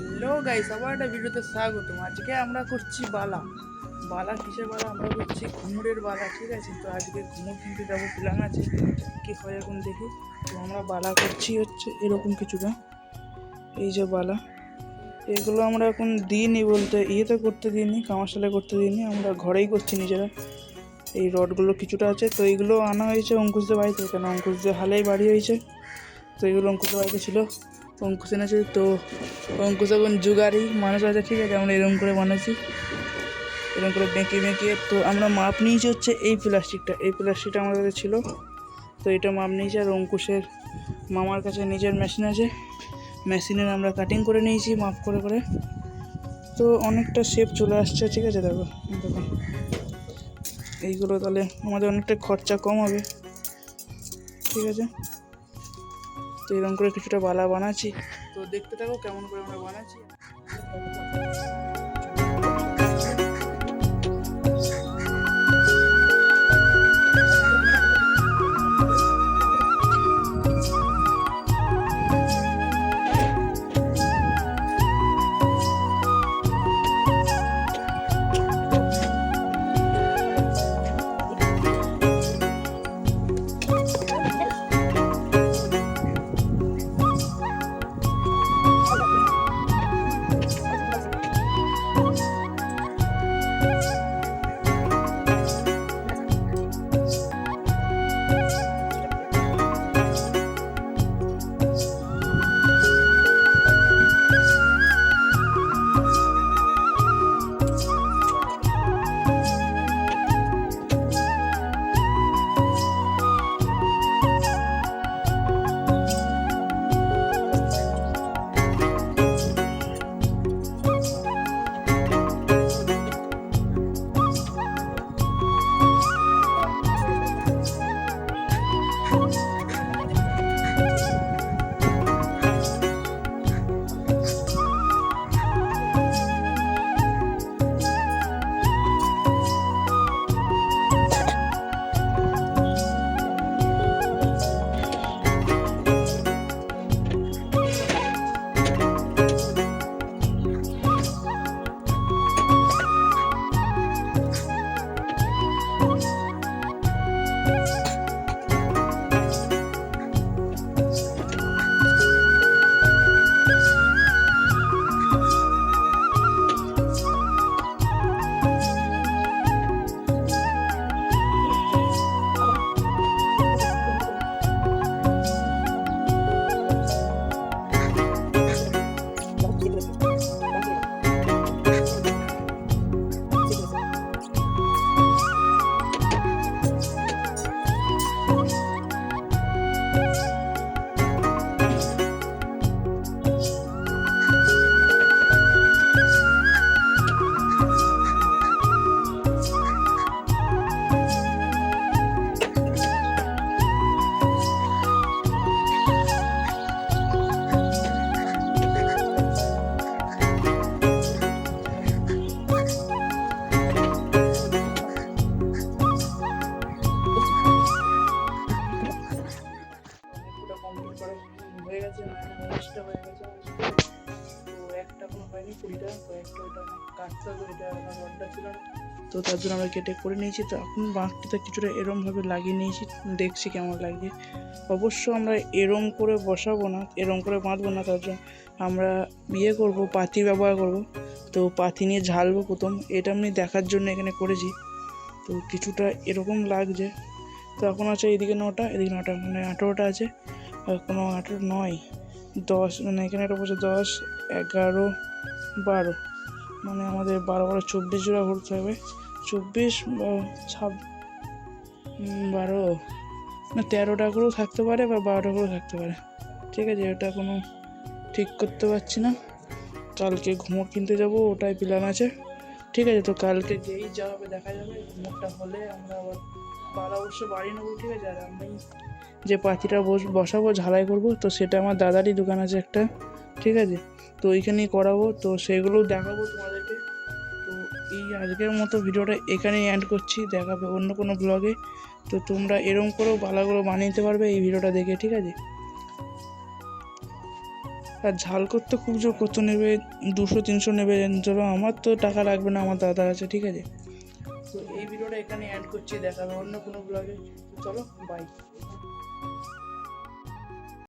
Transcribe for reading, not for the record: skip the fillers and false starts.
Hello guys, আবার একটা ভিডিওতে স্বাগতম। আজকে আমরা করছি বালা বালা কিসের বালা? আমরা করছি ঘুমুরের বালা, ঠিক আছে? তো আজকে ঘুমুর কিনতে যাবো, প্ল্যান আছে, কি হয় এখন দেখি। তো আমরা বালা করছি হচ্ছে এরকম কিছুটা, এই যে বালা, এগুলো আমরা এখন দিইনি, বলতে ইয়েতে করতে দিইনি, কামারশালে করতে দিইনি, আমরা ঘরেই করছি নিজেরা। এই রডগুলো কিছুটা আছে, তো এইগুলো আনা হয়েছে অঙ্কুশদের বাড়িতে, কেন অঙ্কুশদের হালেই বাড়ি হয়েছে, তো এগুলো অঙ্কুশের বাড়িতে ছিল, অঙ্কুশ এনেছে। তো অঙ্কুশ এখন জুগারি মানুষ আছে, ঠিক আছে? আমরা এরকম করে বানাচ্ছি, এরকম করে বেঁকে বেঁকে। তো আমরা মাপ নিয়েছি হচ্ছে এই প্লাস্টিকটা আমাদের কাছে ছিল, তো এটা মাপ নিয়েছি। আর অঙ্কুশের মামার কাছে নিজের মেশিন আছে, মেশিনের আমরা কাটিং করে নিয়েছি মাপ করে করে। তো অনেকটা শেপ চলে আসছে, ঠিক আছে? দেখো দেখুন এইগুলো, তাহলে আমাদের অনেকটা খরচা কম হবে, ঠিক আছে? তো এরকম করে কিছুটা বালা বানাচ্ছি, তো দেখতে থাকো কেমন করে আমরা বানাচ্ছি। হয়ে গেছে, 19টা হয়ে গেছে। তো একটা কোনো হয়নি, 20টা। তো একটা ওটা কাটতে হবে, এটা রডটা ছিল না, তো তার জন্য আমরা কেটে করে নিয়েছি। তো এখন বাঁকটিতে কিছুটা এরমভাবে লাগিয়ে নিয়েছি, দেখছি কেমন লাগছে। অবশ্য আমরা এরম করে বসাবো না, এরম করে বাঁধবো না, তার জন্য আমরা করবো, পাতি ব্যবহার করব। তো পাতি নিয়ে ঝালবো প্রথম, এটা আমি দেখার জন্য এখানে করেছি। তো কিছুটা এরকম লাগছে। তো এখন আছে এইদিকে 9টা, এদিকে 9টা, মানে 18টা আছে, আর কোনো 18 নয়, 10, মানে এখানে একটা বসে 10, 11, 12, মানে আমাদের 12 24 জোড়া ঘুরতে হবে। 24 বা 12 না 13টা করেও থাকতে পারে, বা 12টা করেও থাকতে পারে, ঠিক আছে? এটা কোনো ঠিক করতে পারছি না, কালকে ঘুমোর কিনতে যাব, ওটাই প্ল্যান আছে, ঠিক আছে? তো কালকে যেই যা হবে দেখা যাবে। ঘুমোরটা হলে আমরা আবার বালা অবশ্য বাড়ি নেবো, ঠিক আছে? আর আমি যে পাতিটা বসাবো, ঝালাই করব, তো সেটা আমার দাদারই দোকান আছে একটা, ঠিক আছে? তো ওইখানেই করাবো, তো সেগুলোও দেখাবো তোমাদেরকে। তো এই আজকের মতো ভিডিওটা এখানেই এন্ড করছি, দেখাবে অন্য কোনো ব্লগে। তো তোমরা এরকম করেও বালাগুলো বানিয়ে নিতে পারবে এই ভিডিওটা দেখে, ঠিক আছে? আর ঝাল করতে খুব জোর কত নেবে, 200-300 নেবে, ধরো আমার তো টাকা লাগবে না, আমার দাদা আছে, ঠিক আছে। তো এই ভিডিওটা এখানে অ্যাড করছি, দেখাবে অন্য কোনো ব্লগে। চলো বাই।